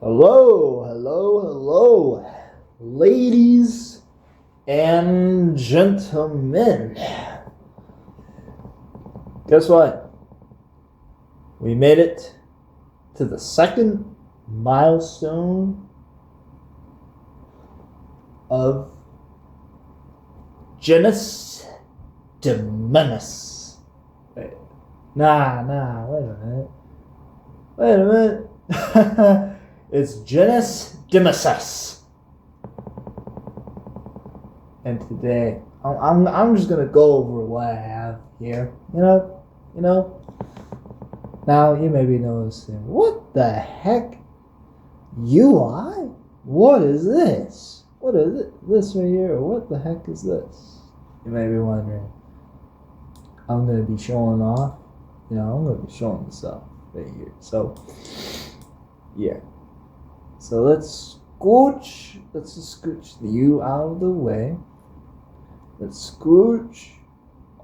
Hello, hello, hello, ladies and gentlemen. Guess what? We made it to the second milestone of genus demonus. Wait, wait a minute. It's genus demonsus. And today, I'm just gonna go over what I have here. You know. Now you may be noticing, what the heck? UI? What is this? What is it? This right here? What the heck is this? You may be wondering. I'm gonna be showing off. I'm gonna be showing this off right here. So, yeah. So let's just scooch you out of the way. Let's scooch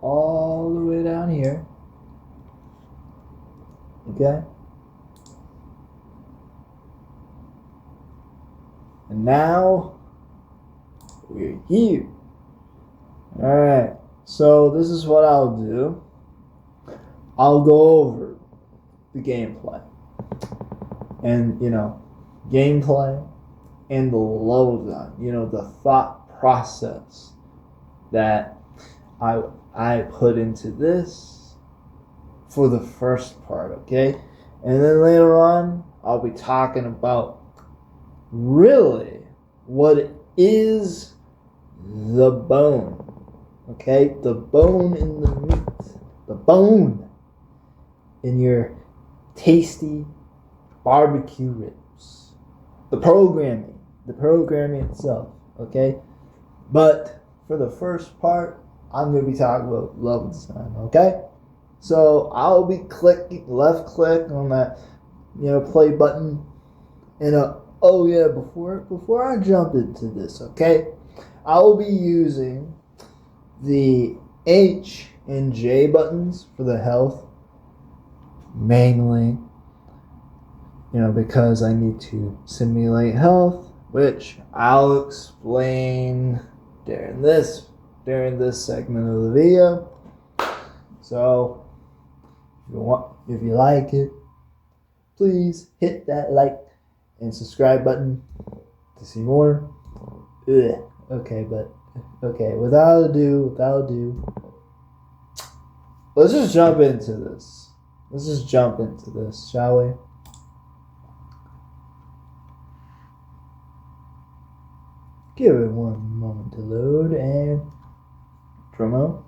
all the way down here. Okay? And now we're here. Alright, so this is what I'll do. I'll go over the gameplay. And, gameplay and the logos, the thought process that I put into this for the first part, okay? And then later on, I'll be talking about really what is the bone, okay? The bone in the meat, the bone in your tasty barbecue ribs. The programming itself, okay? But for the first part, I'm going to be talking about level design, okay? So I'll be clicking left click on that, play button. And before I jump into this, okay? I'll be using the H and J buttons for the health, mainly. Because I need to simulate health, which I'll explain during this segment of the video. So, if you like it, please hit that like and subscribe button to see more. Okay, without ado, let's just jump into this, shall we? Give it one moment to load and promote.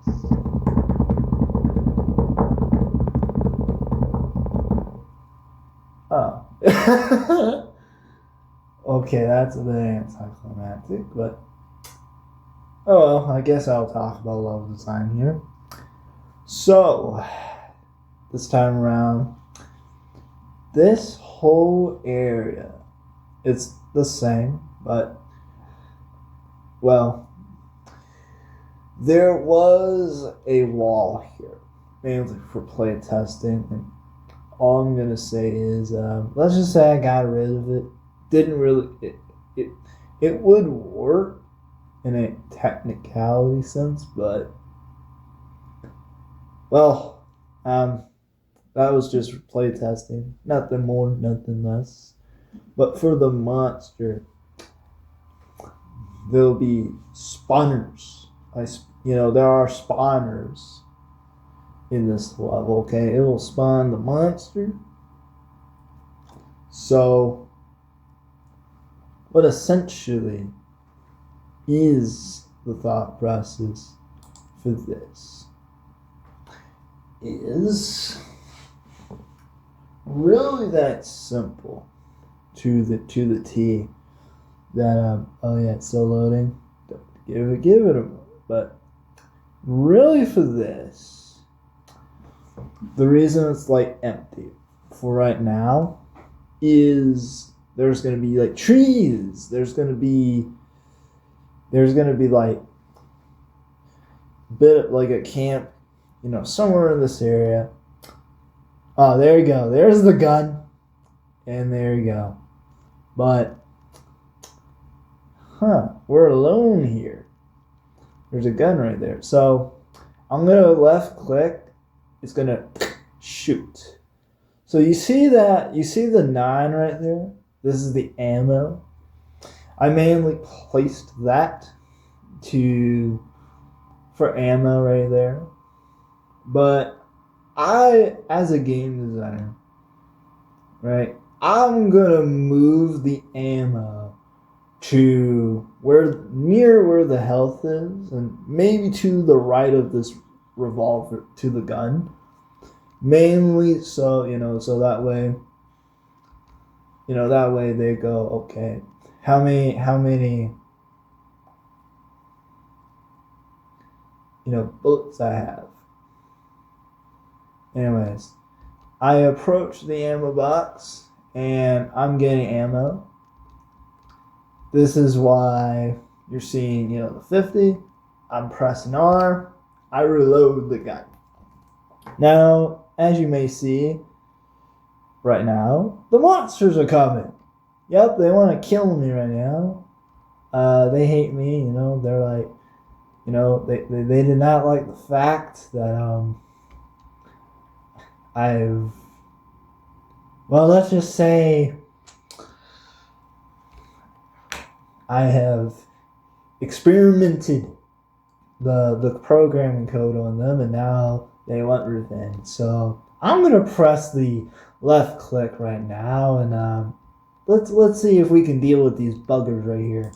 Oh. Okay, that's a bit anticlimactic, but oh well, I guess I'll talk about level design here. So, this time around, this whole area, it's the same, but well, there was a wall here, mainly for play testing, and all I'm gonna say is, let's just say I got rid of it. Didn't really, it would work in a technicality sense, but well, that was just for play testing, nothing more, nothing less. But for the monster, there'll be spawners. There are spawners in this level, okay? It will spawn the monster. So, what essentially is the thought process for this is really that simple to the T. That it's still loading. Give it a moment. But really for this, the reason it's empty for right now is there's gonna be trees. There's gonna be a bit like a camp, somewhere in this area. Oh, there you go. There's the gun. And there you go. But, we're alone here. There's a gun right there. So, I'm going to left click. It's going to shoot. So you see that, you see the 9 right there? This is the ammo. I mainly placed that for ammo right there. But I, as a game designer, right, I'm gonna move the ammo to near where the health is, and maybe to the right of this revolver, to the gun. Mainly so, so that way, that way they go, okay, how many, bullets I have. Anyways, I approach the ammo box and I'm getting ammo. This is why you're seeing, the 50. I'm pressing R. I reload the gun. Now, as you may see right now, the monsters are coming. Yep, they want to kill me right now. They hate me, they're like, they did not like the fact that let's just say I have experimented the programming code on them, and now they want revenge. So I'm gonna press the left click right now, and let's see if we can deal with these buggers right here.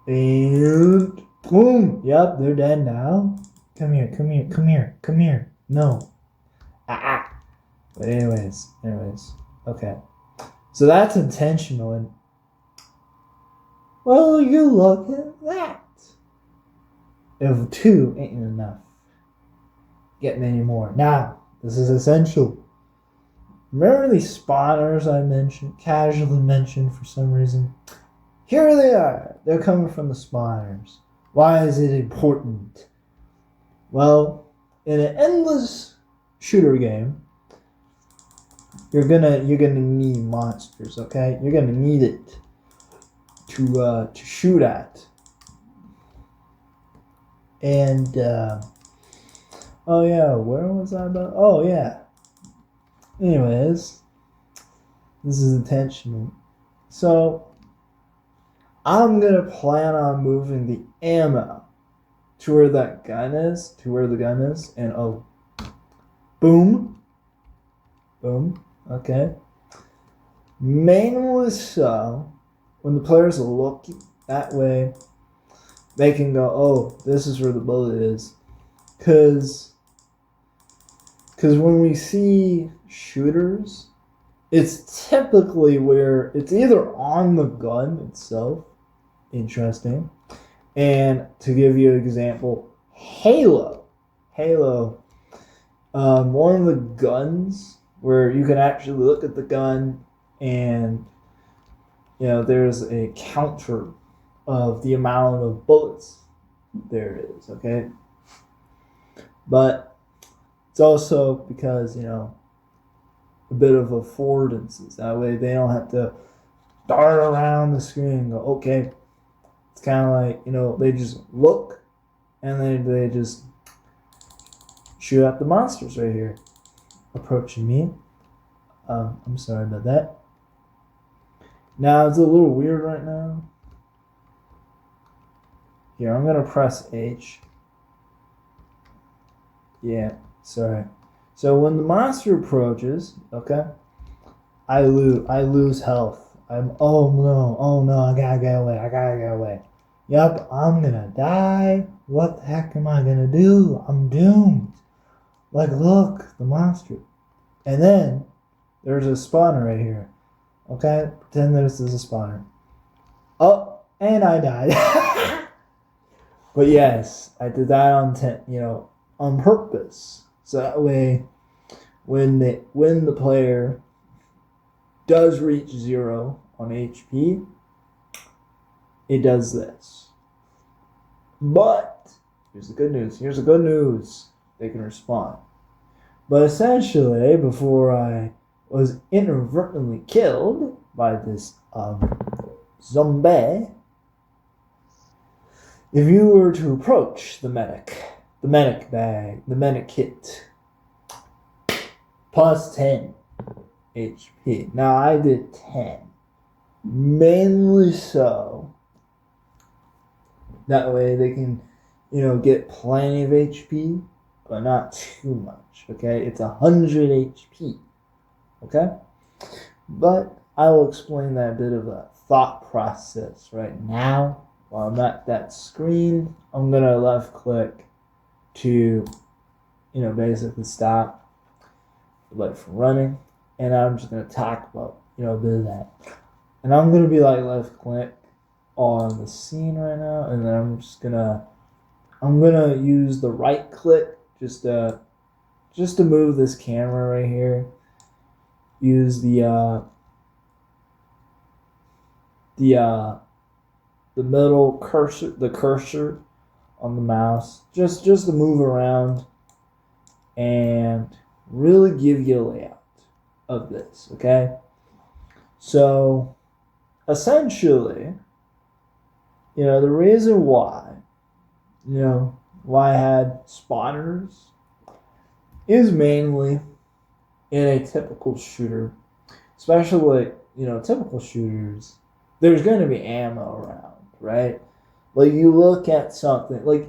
And boom! Yep, they're dead now. Come here. No. But anyways, okay. So that's intentional, and well, you look at that. If 2 ain't enough, get many more. Now, this is essential. Remember these spawners I casually mentioned for some reason? Here they are. They're coming from the spawners. Why is it important? Well, in an endless shooter game, you're gonna need monsters, okay? You're gonna need it to shoot at. And oh yeah, where was I about? Oh yeah. Anyways, this is intentional. So I'm gonna plan on moving the ammo to where that gun is, and oh, boom, okay. Mainly so, when the players look that way, they can go, oh, this is where the bullet is. Because when we see shooters, it's typically where it's either on the gun itself, interesting, and to give you an example, Halo, one of the guns where you can actually look at the gun and, there's a counter of the amount of bullets there is, okay? But it's also because, a bit of affordances. That way they don't have to dart around the screen and go, okay. It's kind of like, they just look and then they just shoot at the monsters right here approaching me. I'm sorry about that. Now it's a little weird right now. Here, I'm gonna press H. Yeah, sorry. So when the monster approaches, okay, I lose health. Oh no, I gotta get away. Yup, I'm gonna die. What the heck am I gonna do? I'm doomed. Like, look, the monster. And then there's a spawner right here. Okay, pretend this is a spawner. Oh, and I died. But yes, I did that on purpose. So that way, when the player does reach 0 on HP, it does this. But here's the good news. They can respond. But essentially, before I was inadvertently killed, by this zombie. If you were to approach the medic bag, the medic kit, plus 10 HP. Now I did 10, mainly so that way they can, get plenty of HP, but not too much. Okay, it's 100 HP. Okay, but I will explain that bit of a thought process right now. While I'm at that screen, I'm gonna left click to, basically stop the light from running, and I'm just gonna talk about, a bit of that. And I'm gonna be like left click on the scene right now, and then I'm gonna use the right click just to move this camera right here. Use the middle cursor, the cursor on the mouse, just to move around and really give you a layout of this, okay? So, essentially, the reason why, why I had spotters is mainly in a typical shooter, especially, typical shooters, there's going to be ammo around. Right? Like you look at something, like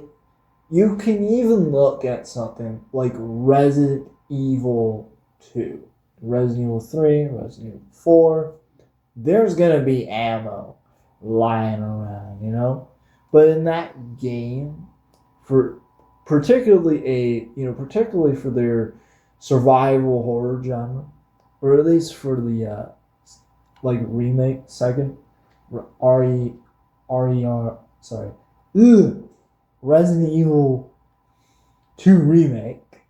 you can even look at something like Resident Evil 2, Resident Evil 3, Resident Evil 4. There's going to be ammo lying around, But in that game, particularly for their survival horror genre, or at least for the remake second Resident Evil 2 remake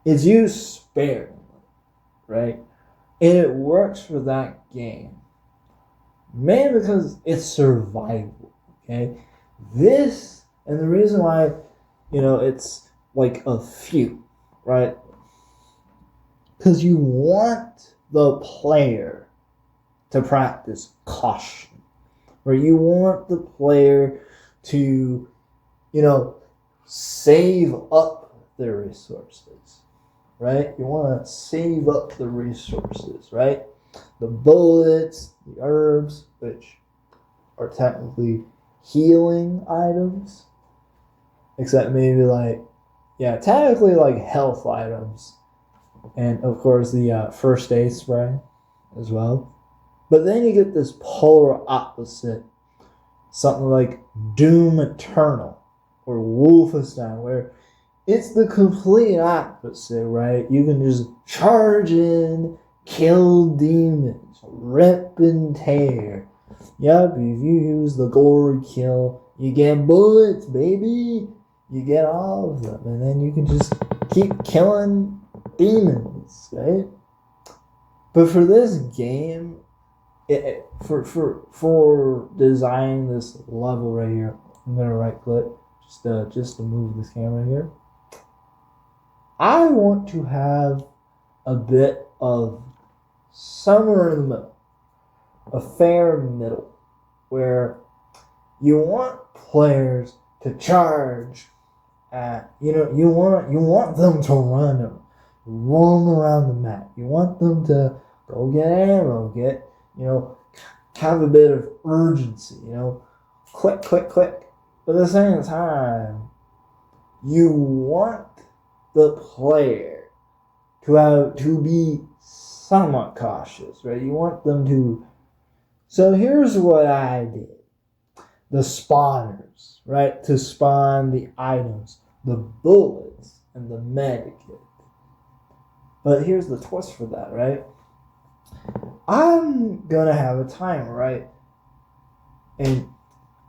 is used sparingly, right? And it works for that game, mainly because it's survival, okay? This, and the reason why, it's like a few, right? Because you want the player to practice caution. Where you want the player to, save up their resources, right? You want to save up the resources, right? The bullets, the herbs, which are technically healing items, except maybe technically like health items, and of course the first aid spray as well. But then you get this polar opposite, something like Doom Eternal or Wolfenstein, where it's the complete opposite, right? You can just charge in, kill demons, rip and tear. Yep, if you use the gory kill, you get bullets, baby. You get all of them, and then you can just keep killing demons, right? But for this game, for designing this level right here, I'm gonna right click just to move this camera here. I want to have a bit of somewhere in the middle, a fair middle, where you want players to charge at, you want them to roam around the map. You want them to go get ammo, have a bit of urgency, quick. But at the same time, you want the player to be somewhat cautious, right? You want them to. So here's what I did. The spawners, right? To spawn the items, the bullets, and the medikit. But here's the twist for that, right? I'm gonna have a timer, right? And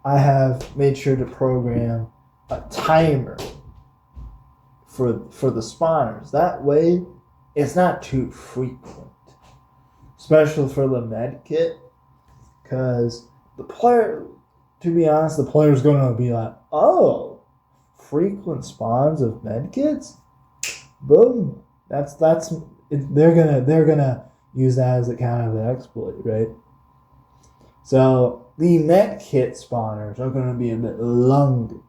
I have made sure to program a timer for the spawners. That way, it's not too frequent, especially for the medkit, because the player, to be honest, the player's gonna be like, oh, frequent spawns of medkits, boom. They're gonna use that as a kind of an exploit, right? So the medkit spawners are going to be a bit longer.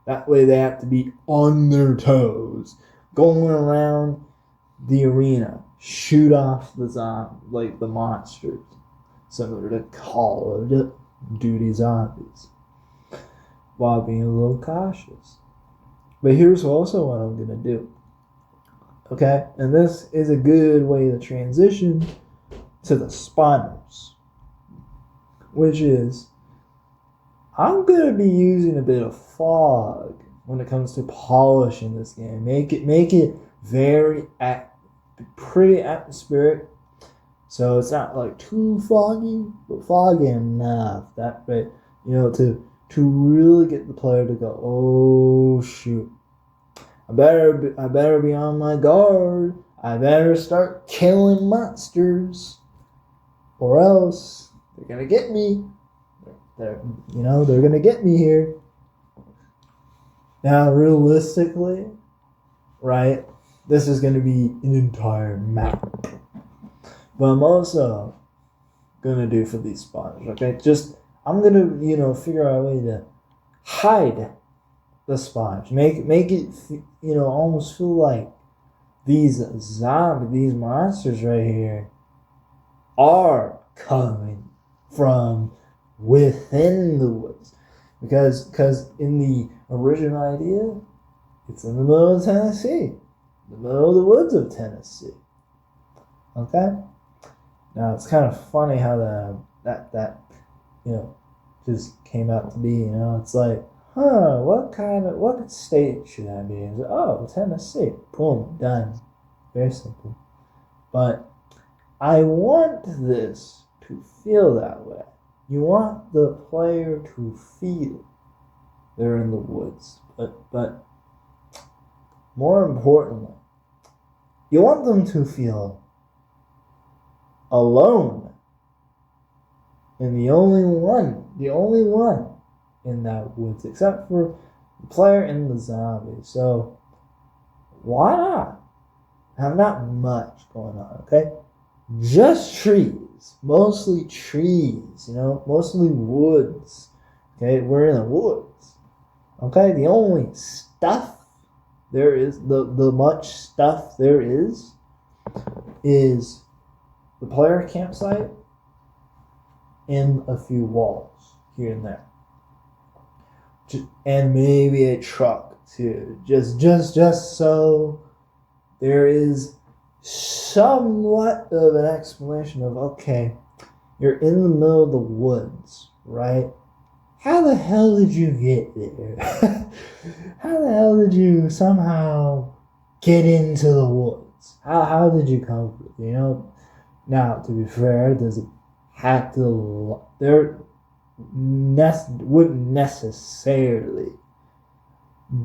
That way they have to be on their toes, going around the arena, shoot off the monsters, similar to Call of Duty Zombies, while being a little cautious. But here's also what I'm going to do. Okay? And this is a good way to transition to the spawners, which is I'm going to be using a bit of fog when it comes to polishing this game. Make it very pretty atmospheric, so it's not like too foggy, but foggy enough that way, to really get the player to go, oh shoot, I better be on my guard. I better start killing monsters, or else they're gonna get me. They're gonna get me here. Now, realistically, right, this is gonna be an entire map. But I'm also gonna do for these spawners, okay? I'm gonna, figure out a way to hide the spawners. Make it, almost feel like these monsters right here are coming from within the woods, because in the original idea, it's in the middle of Tennessee, the middle of the woods of Tennessee. Okay, now it's kind of funny how that just came out to be. It's like, what state should I be in? Oh, Tennessee. Boom, done. Very simple. But I want this to feel that way. You want the player to feel they're in the woods. But more importantly, you want them to feel alone. And the only one in that woods, except for the player and the zombie. So why not have not much going on, okay? Just trees, mostly trees, mostly woods. Okay, we're in the woods. Okay, the only stuff there is, the much stuff there is the player campsite and a few walls here and there. And maybe a truck too. Just so there is somewhat of an explanation of, okay, you're in the middle of the woods, right? How the hell did you get there? How the hell did you somehow get into the woods? How did you come with it? Now, to be fair, does it have to, there wouldn't necessarily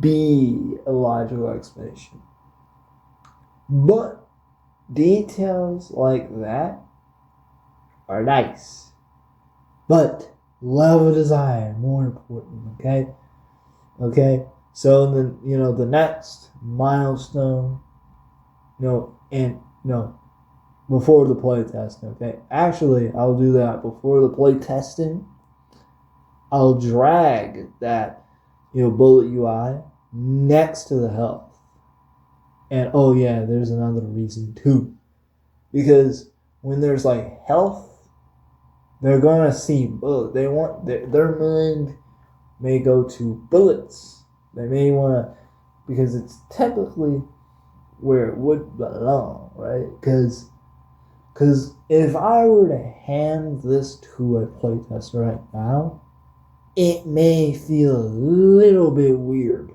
be a logical explanation. But details like that are nice. But level of design, more important, okay? Okay? So then, the next milestone, before the play testing, okay? Actually, I'll do that before the play testing. I'll drag that, bullet UI next to the health. And oh yeah, there's another reason too. Because when there's like health, they're gonna see bullets. They want their mind may go to bullets. They may wanna, because it's typically where it would belong, right? Because if I were to hand this to a playtester right now, it may feel a little bit weird.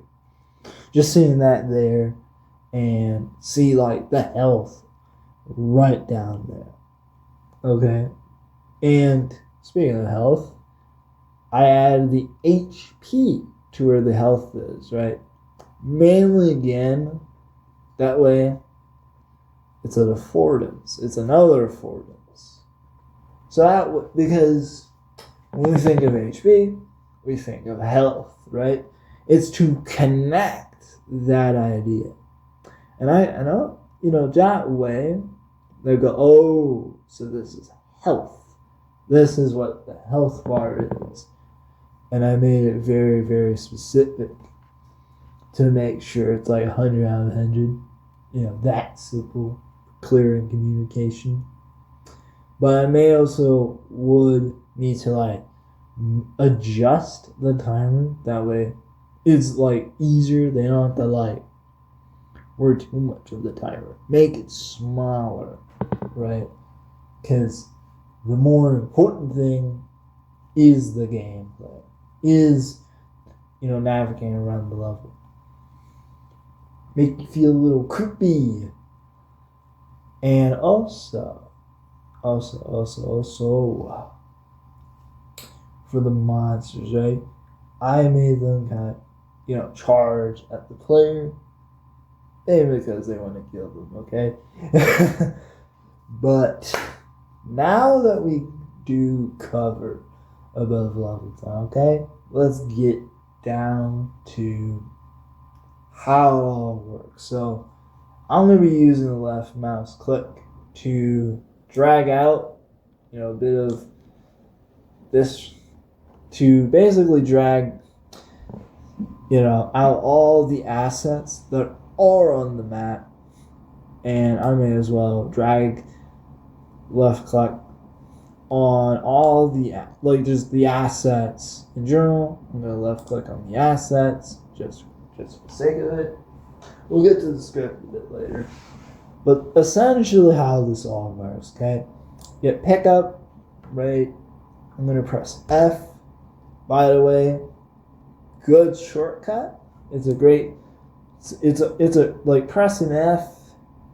Just seeing that there and see like the health right down there. Okay? And speaking of health, I added the HP to where the health is, right? Mainly again, that way it's an affordance. It's another affordance. So because when we think of HP, we think of health, right? It's to connect that idea. And I know, that way, They go, oh, so this is health. This is what the health bar is. And I made it very, very specific to make sure it's like 100 out of 100. You know, that simple, clear in communication. But I may also would need to like adjust the timer. That way it's like easier. They don't have to like work too much of the timer. Make it smaller, right? Because the more important thing is the gameplay, is, you know, navigating around the level. Make you feel a little creepy. And also, for the monsters, right? I made them kind of, you know, charge at the player. Maybe because they want to kill them, okay? But now that we do cover above level 10, okay? Let's get down to how it all works. So I'm going to be using the left mouse click to drag out, you know, a bit of this, to basically drag, you know, out all the assets that are on the map. And I may as well drag left click on all the, like, just the assets in general. I'm going to left click on the assets just for the sake of it. We'll get to the script a bit later. But essentially how this all works, okay? You pick up, right? I'm going to press F. By the way, good shortcut. It's a great, it's a like pressing F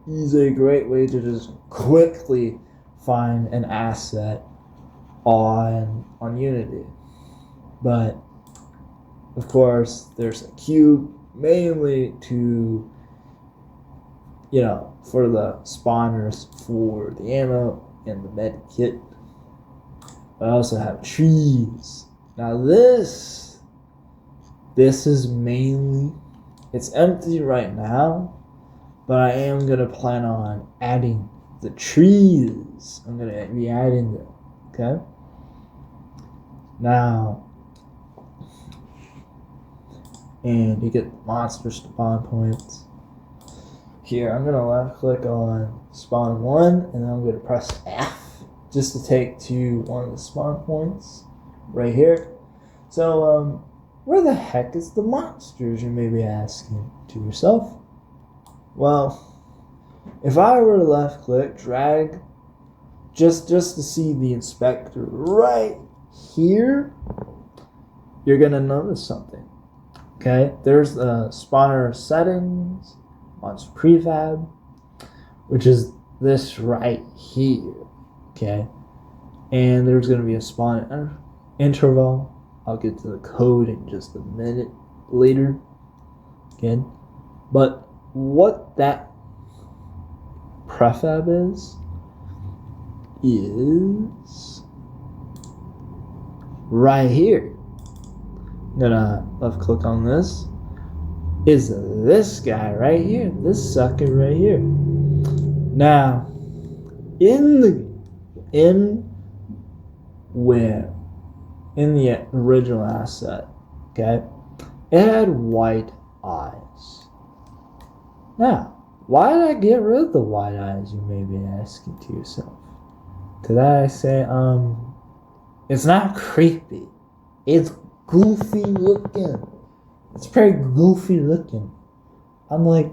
is a great way to just quickly find an asset on Unity. But of course, there's a cube mainly to, you know, for the spawners for the ammo and the med kit. I also have trees. Now this is mainly, it's empty right now, but I am going to plan on adding the trees. I'm going to be adding them, okay? Now, and you get monster spawn points. Here, I'm going to left click on spawn 1, and then I'm going to press F just to take to one of the spawn points right here. So, where the heck is the monsters, you may be asking to yourself? Well, if I were to left click, drag, just to see the inspector right here, you're going to notice something. Okay, there's the spawner settings, monster prefab, which is this right here. Okay, and there's going to be a spawn interval. I'll get to the code in just a minute later. Okay, but what that prefab is right here. I'm gonna left click on this. Is this guy right here, this sucker right here. Now, in the original asset, okay, it had white eyes. Now, why did I get rid of the white eyes, you may be asking to yourself? Did I say, it's not creepy. It's goofy looking. It's pretty goofy looking. I'm like,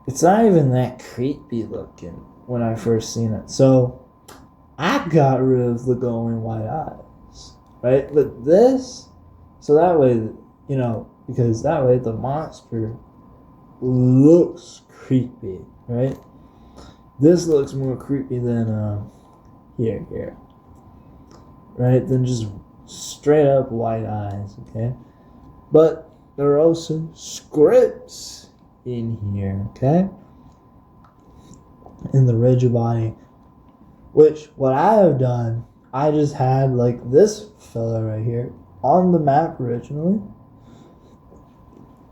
it's not even that creepy looking when I first seen it. So I got rid of the glowing white eyes, right? But this, so that way, you know, because that way the monster looks creepy, right? This looks more creepy than here, right? Than just straight up white eyes, okay? But there are also scripts in here, okay? In the rigid body, which what I have done, I just had like this fella right here on the map originally,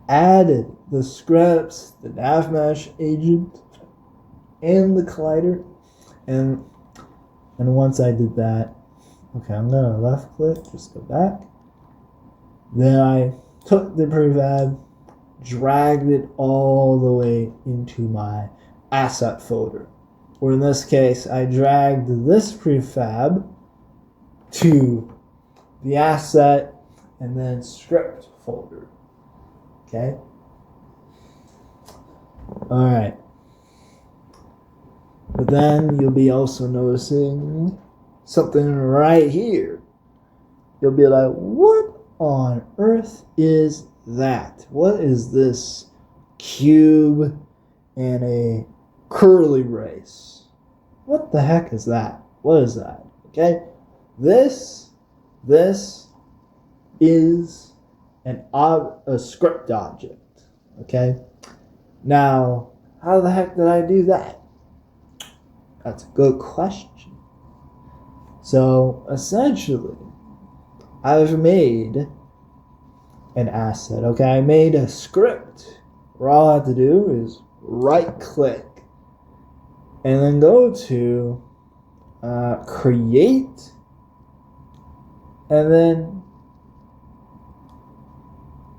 added the scripts, the nav mesh agent, and the collider. And once I did that, okay, I'm gonna left click, just go back. Then I took the prefab, dragged it all the way into my asset folder. Or in this case, I dragged this prefab to the asset and then script folder. Okay? Alright. But then you'll be also noticing something right here. You'll be like, what on earth is that? What is this cube and a curly brace? What the heck is that? What is that? Okay? This is a script object. Okay? Now, how the heck did I do that? That's a good question. So, essentially, I've made an asset. Okay, I made a script where all I have to do is right click and then go to create, and then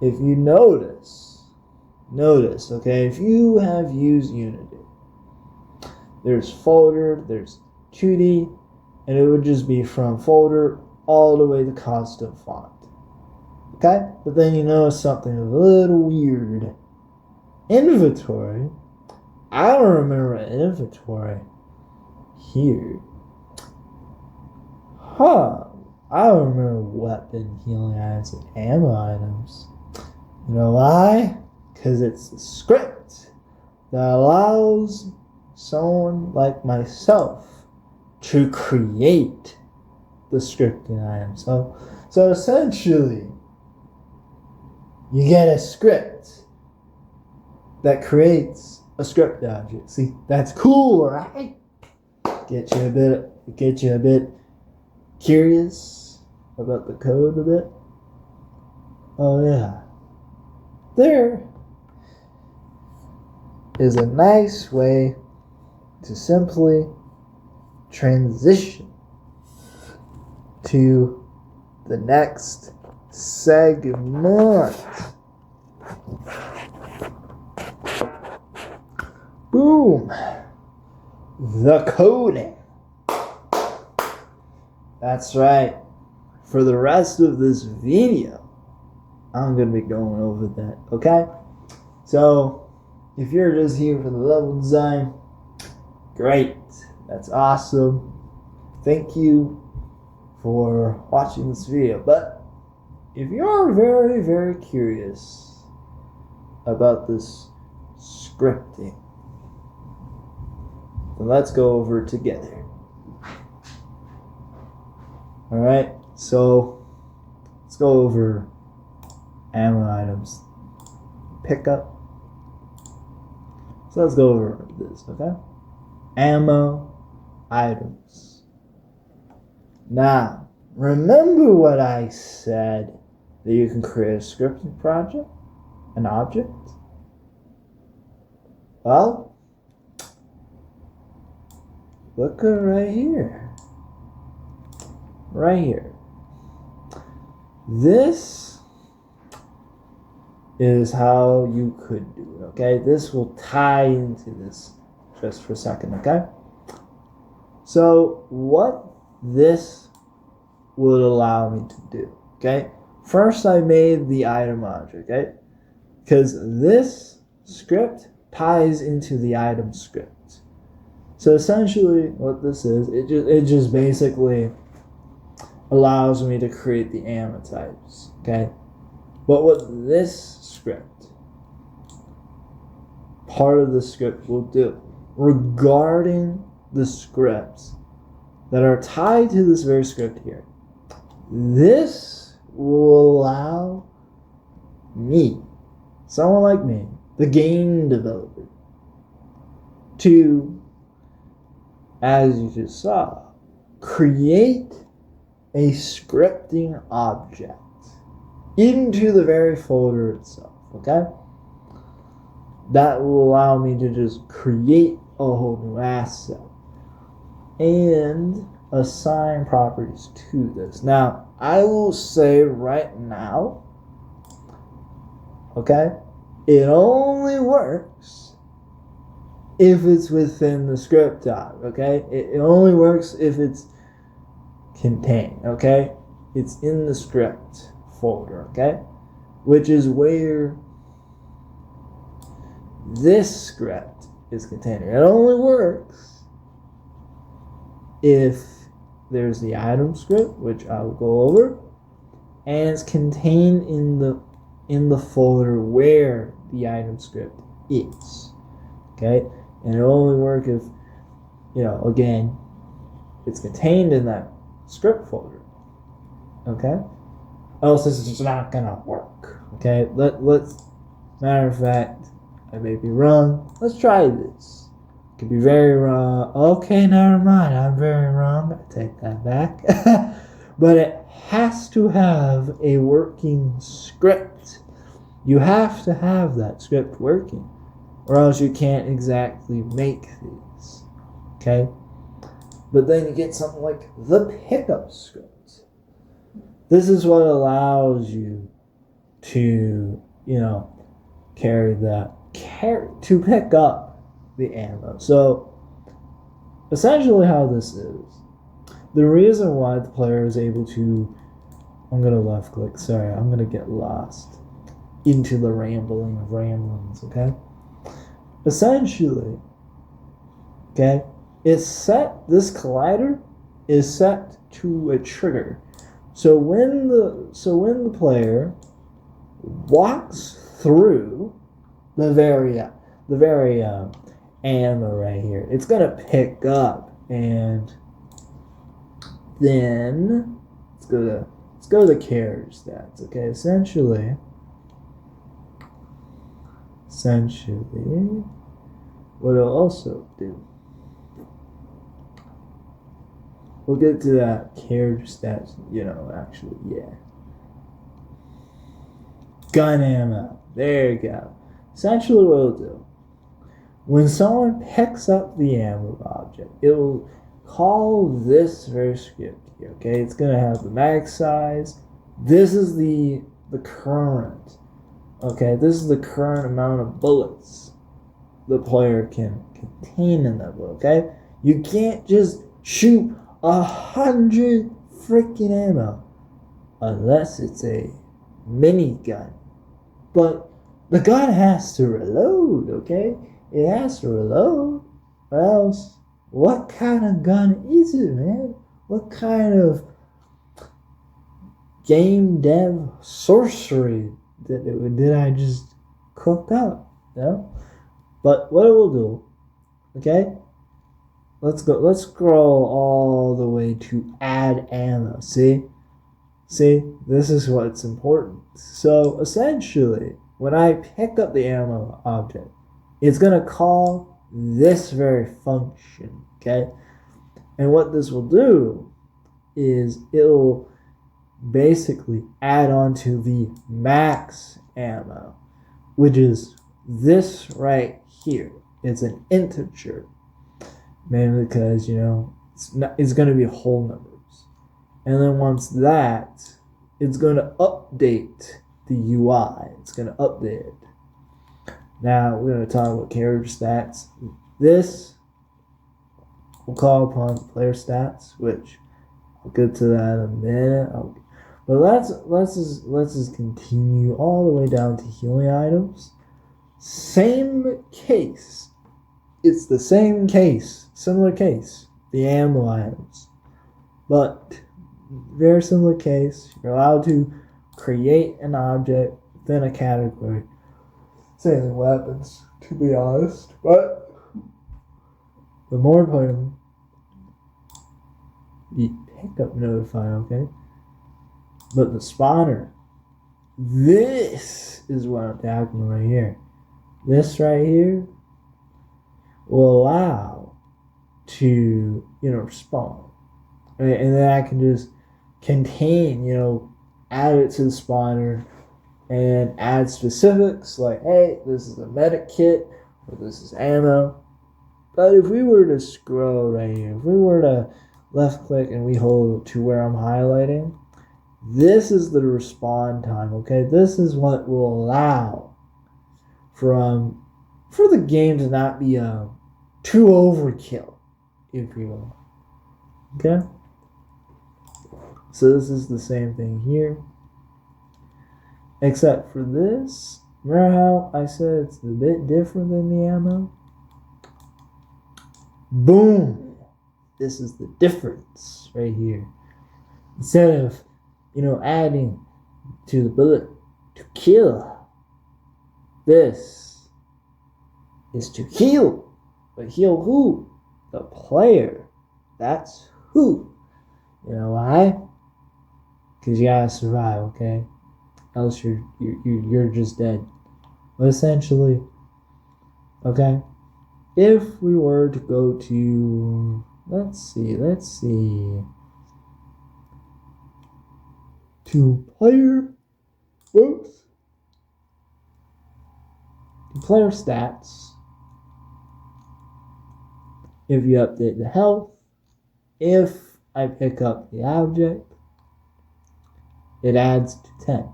if you notice, okay, if you have used Unity, there's folder, there's 2D, and it would just be from folder all the way to custom font. Okay? But then you notice something a little weird. Inventory. I don't remember an inventory here. I don't remember weapon, healing items, and ammo items. You know why? Because it's a script that allows someone like myself to create the scripting item. So essentially, you get a script that creates a script object. See, that's cool, right? Get you a bit curious about the code a bit. Oh yeah. There is a nice way to simply transition to the next segment. Boom. The coding. That's right. For the rest of this video, I'm going to be going over that, okay? So, if you're just here for the level design, great. That's awesome. Thank you for watching this video. But if you're very, very curious about this scripting, then let's go over it together. Alright, so let's go over ammo items. Pickup. So let's go over this, okay? Ammo items. Now, remember what I said, that you can create a scripting project, an object? Well, look at right here. Right here. This is how you could do it, okay? This will tie into this just for a second, okay? So what this would allow me to do, okay? First, I made the item object, okay? Because this script ties into the item script. So essentially what this is, it just basically allows me to create the ammo types, okay? But what this script, part of the script will do, regarding the scripts that are tied to this very script here, this will allow me, someone like me, the game developer, to, as you just saw, create a scripting object into the very folder itself, okay? That will allow me to just create a whole new asset and assign properties to this. Now, I will say right now, okay, it only works if it's within the script tab, okay? It only works if it's contained, okay? It's in the script folder, okay? Which is where this script is contained. It only works if there's the item script, which I will go over, and it's contained in the folder where the item script is, okay? And it'll only work if, again, it's contained in that script folder, okay? Else this is just not gonna work, okay? Let's, matter of fact, I may be wrong. Let's try this. Could be very wrong. Okay, never mind. I'm very wrong. I take that back. But it has to have a working script. You have to have that script working, or else you can't exactly make these. Okay? But then you get something like the pickup script. This is what allows you to, to pick up the ammo. So essentially how this is, the reason why the player is able to, I'm going to left click, sorry, I'm going to get lost into the rambling of ramblings, okay? Essentially, okay, this collider is set to a trigger. So when the player walks through the very ammo right here, it's gonna pick up, and then let's go to the character stats. Okay, essentially, what it'll also do. We'll get to that character stats, actually, yeah. Gun ammo. There you go. Essentially what it'll do, when someone picks up the ammo object, it will call this very script here, okay? It's going to have the mag size. This is the current, okay? This is the current amount of bullets the player can contain in that bullet, okay? You can't just shoot 100 freaking ammo unless it's a minigun. But the gun has to reload, okay? It has to reload, or else what kind of gun is it, man? What kind of game dev sorcery did I just cook up, But what it will do, okay? Let's scroll all the way to add ammo. See, this is what's important. So essentially, when I pick up the ammo object, it's gonna call this very function, okay? And what this will do is it'll basically add on to the max ammo, which is this right here. It's an integer, mainly because it's going to be whole numbers. And then once that, it's going to update the UI. It's going to update it. Now we're going to talk about character stats. This will call upon player stats, which I'll get to that in a minute. But let's just continue all the way down to healing items. Same case. It's the same case, similar case, the ammo items. But very similar case, you're allowed to create an object within a category. Same as weapons, to be honest. But more importantly, the pickup notifier, okay? But the spawner, this is what I'm talking about right here. This right here will allow to, spawn. Right? And then I can just contain, add it to the spawner and add specifics like, hey, this is a medic kit, or this is ammo. But if we were to scroll right here, if we were to left click and we hold to where I'm highlighting, this is the respond time, okay? This is what will allow for the game to not be too overkill, if you will. Okay? So this is the same thing here. Except for this. Remember how I said it's a bit different than the ammo? Boom! This is the difference right here. Instead of, adding to the bullet to kill, this is to heal. But heal who? The player. That's who. You know why? Because you gotta survive, okay? Else you're just dead. But essentially, okay? If we were to go to, let's see, to player stats, if you update the health, if I pick up the object, it adds to 10.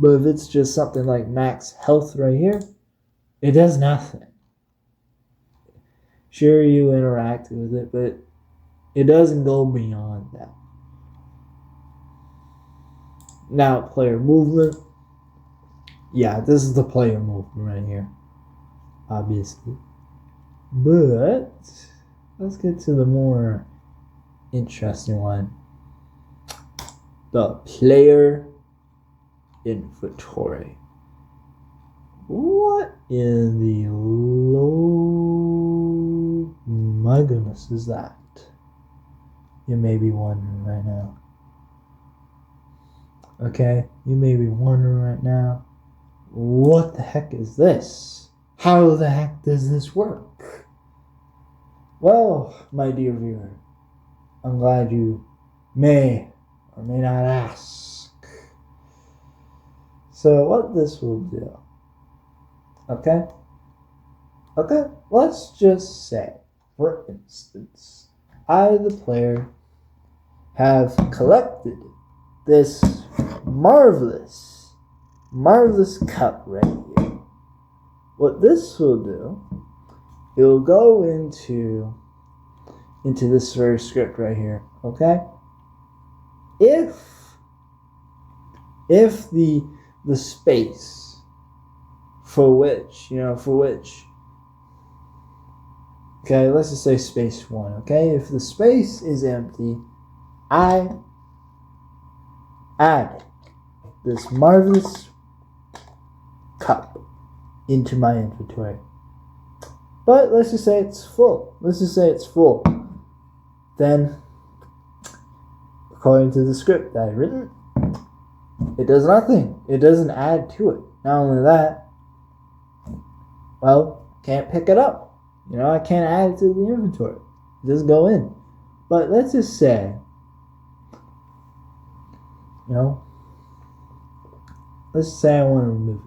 But if it's just something like max health right here, it does nothing. Sure, you interact with it, but it doesn't go beyond that. Now, player movement. Yeah, this is the player movement right here, obviously. But let's get to the more interesting one. The player inventory. What in the my goodness is that? You may be wondering right now. Okay, you may be wondering right now, what the heck is this? How the heck does this work? Well, my dear viewer, I'm glad you may or may not ask. So what this will do, okay, let's just say, for instance, I, the player, have collected this marvelous cup right here. What this will do, it will go into this very script right here, okay? If the space for which, okay, let's just say space 1, okay? If the space is empty, I add this marvelous cup into my inventory. But let's just say it's full. Then, according to the script that I've written, it does nothing. It doesn't add to it. Not only that, well, can't pick it up. I can't add it to the inventory. It doesn't go in. But let's just say, let's just say I want to remove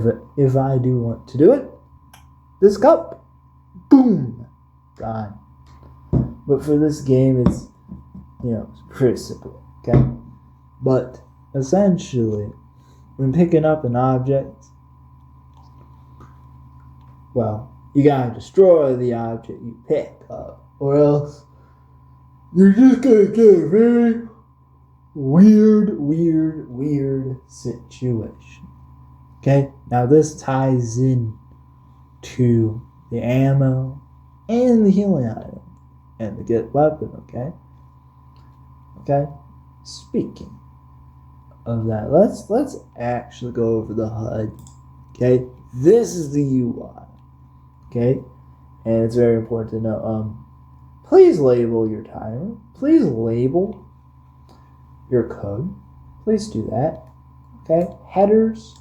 it. If I do want to do it, this cup, boom, gone. But for this game, it's, it's pretty simple, okay? But essentially, when picking up an object, well, you gotta destroy the object you pick up, or else you're just gonna get a very weird situation. Okay? Now this ties in to the ammo and the healing item and the get weapon, okay? Okay? Speaking of that, let's actually go over the HUD. Okay? This is the UI. Okay? And it's very important to know. Please label your timer. Please label your code. Please do that. Okay? Headers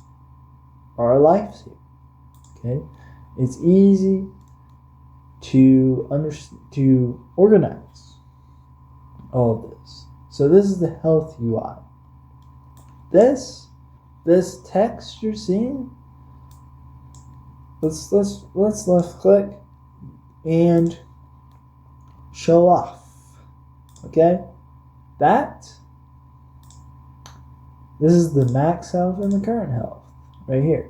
are a lifesaver. Okay? It's easy to organize all of this. So this is the health UI. This text you're seeing, let's left click, and show off. Okay? This is the max health and the current health right here.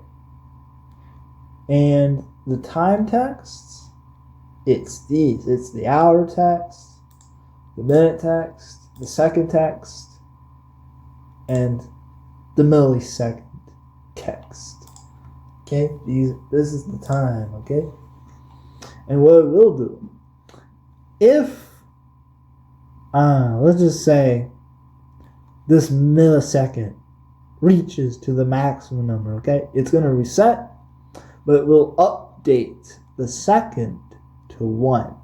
And the time texts, it's these. It's the hour text, the minute text, the second text, and the millisecond text. Okay? This is the time, okay? And what it will do, if, let's just say, this millisecond reaches to the maximum number, okay? It's going to reset, but it will update the second to 1.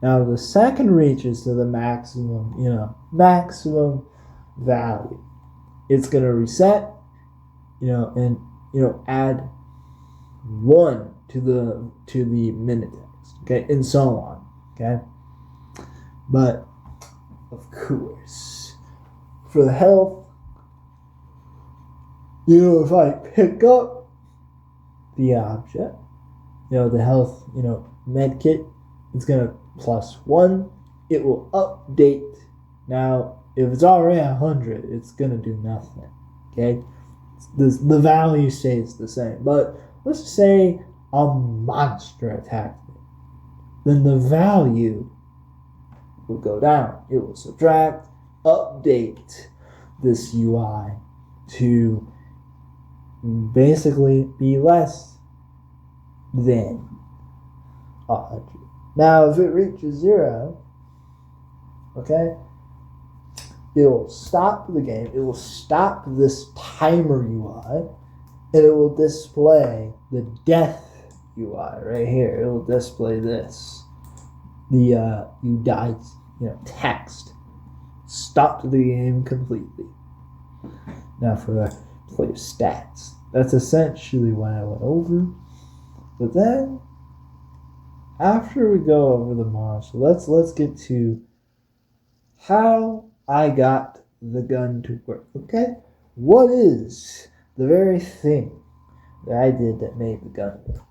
Now, if the second reaches to the maximum, maximum value, it's going to reset, and, add 1 to the minute text, okay? And so on, okay? But, of course, for the health, if I pick up the object, the health, med kit, it's going to +1. It will update. Now, if it's already 100, it's going to do nothing, okay? The value stays the same. But let's just say a monster attacked me. Then the value will go down. It will subtract, update this UI to basically be less than 100. Now, if it reaches 0, okay, it will stop the game. It will stop this timer UI, and it will display the death UI right here. It will display this. The you died, text. Stopped the game completely. Now for the player stats. That's essentially what I went over. But then, after we go over the monster, let's get to how I got the gun to work. Okay? What is the very thing that I did that made the gun work?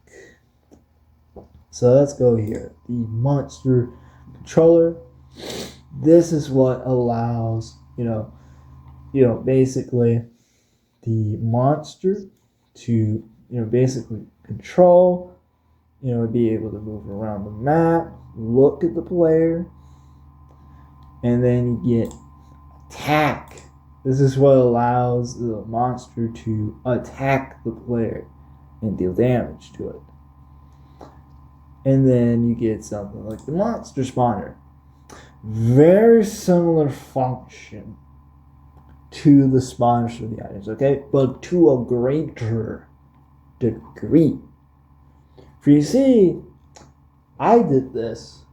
So let's go here. The monster controller. This is what allows, basically the monster to, basically control, be able to move around the map, look at the player, and then you get attack. This is what allows the monster to attack the player and deal damage to it. And then you get something like the monster spawner. Very similar function to the spawners for the items, okay? But to a greater degree. For you see, I did this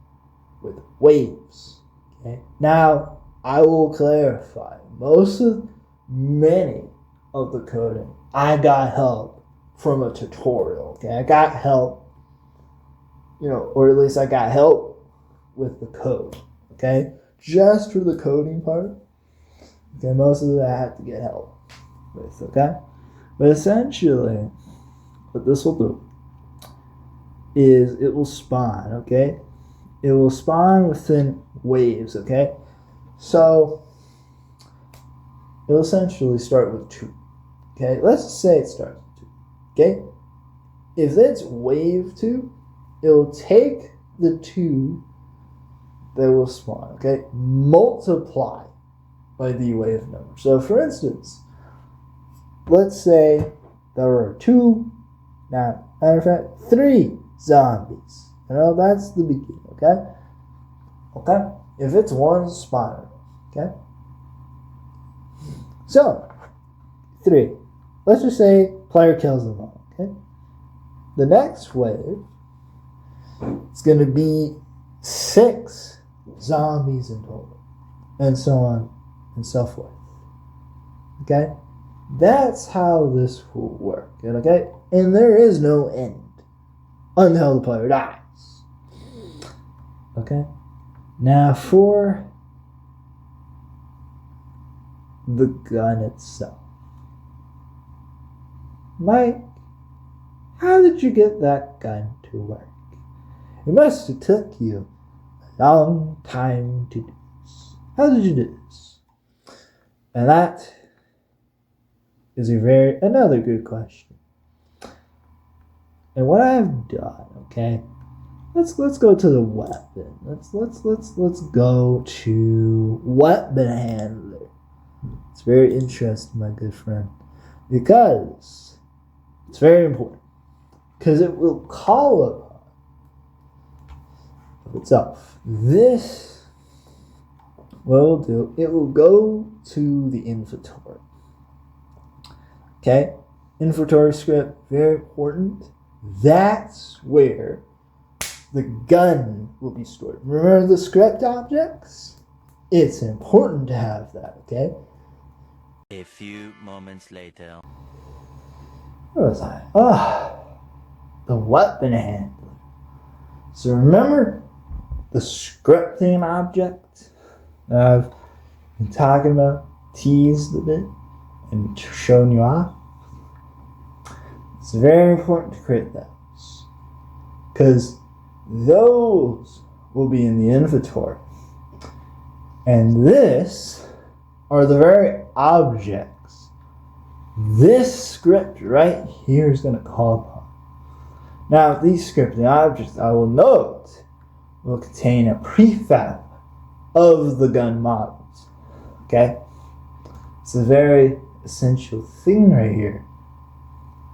with waves, okay? Now, I will clarify. Many of the coding, I got help from a tutorial, okay? I got help, or at least I got help with the code, okay? Just for the coding part, okay, most of it I had to get help with, okay? But essentially, what this will do is it will spawn, okay? It will spawn within waves, okay? So, it'll essentially start with 2, okay? Let's just say it starts with 2, okay? If it's wave 2, it'll take the 2 that will spawn, okay? Multiply by the wave number. So, for instance, let's say there are 2, now, matter of fact, 3 zombies. That's the beginning, okay? Okay? If it's 1 spawner, okay? So, 3. Let's just say player kills them all, okay? The next wave is going to be 6 zombies in total, and so on and so forth. Okay? That's how this will work, okay? And there is no end until the player dies. Okay? Now for the gun itself. Mike, how did you get that gun to work? It must have took you a long time to do this. How did you do this? And that is another good question. And what I've done, okay, let's go to the weapon. Let's go to weapon handler. It's very interesting, my good friend, because it's very important. Because it will call upon itself. This, what it will do, it will go to the inventory. Okay? Inventory script, very important. That's where the gun will be stored. Remember the script objects? It's important to have that, okay? A few moments later. Where was I? The weapon handler. So remember the scripting object that I've been talking about, teased a bit, and shown you off? It's very important to create those, because those will be in the inventory. And this are the very objects this script right here is going to call upon. Now, these scripting objects, I will note, will contain a prefab of the gun models. Okay? It's a very essential thing right here.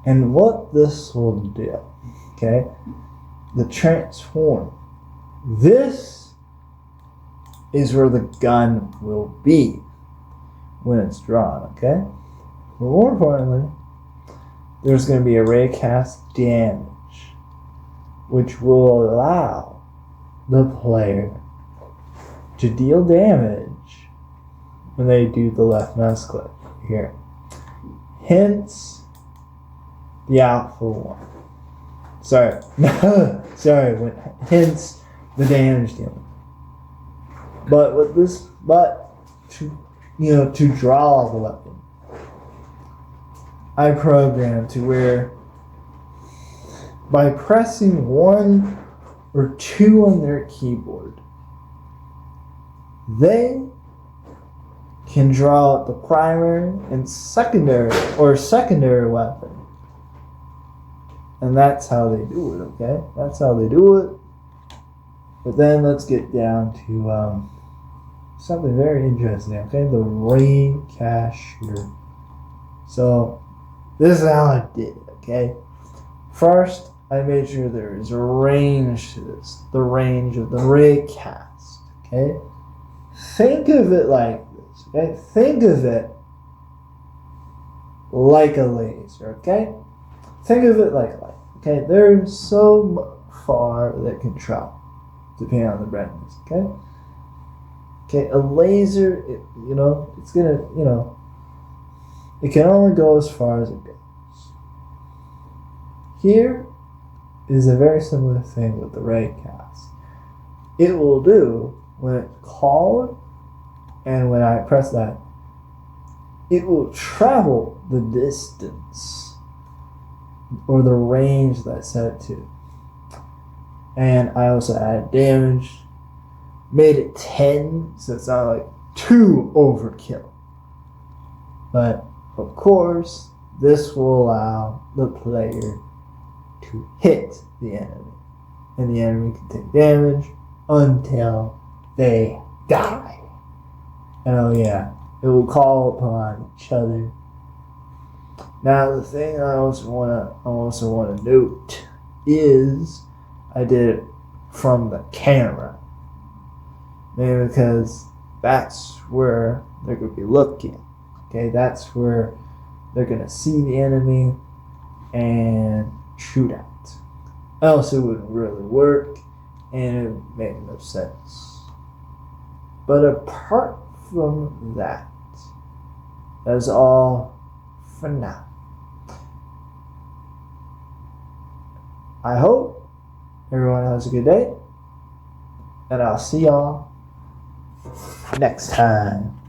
And what this will do, okay, the transform. This is where the gun will be when it's drawn, okay? But more importantly, there's going to be a raycast damage, which will allow the player to deal damage when they do the left mouse click here. Hence the alpha one. Sorry. Hence the damage dealing. But with this, to draw the weapon, I programmed to where by pressing 1 or 2 on their keyboard, they can draw out the primary and secondary weapon. And that's how they do it, okay? That's how they do it. But then let's get down to something very interesting, okay? The raycast shooter. So this is how I did it, okay? First, I made sure there is a range to this, the range of the raycast, okay? Think of it like this, okay? Think of it like a laser, okay? Think of it like a light, okay? There's so far that can travel, depending on the brightness, okay? Okay, a laser, it's gonna, it can only go as far as it goes. Here is a very similar thing with the raycast. It will do when it's called, and when I press that, it will travel the distance or the range that I set it to. And I also added damage, made it 10, so it's not like too overkill. But of course, this will allow the player to hit the enemy, and the enemy can take damage until they die. And oh yeah, it will call upon each other. Now the thing I also want to note is I did it from the camera, maybe because that's where they're going to be looking. Okay, that's where they're going to see the enemy and shoot at. Else it wouldn't really work, and it would make no sense. But apart from that, that's all for now. I hope everyone has a good day, and I'll see y'all next time.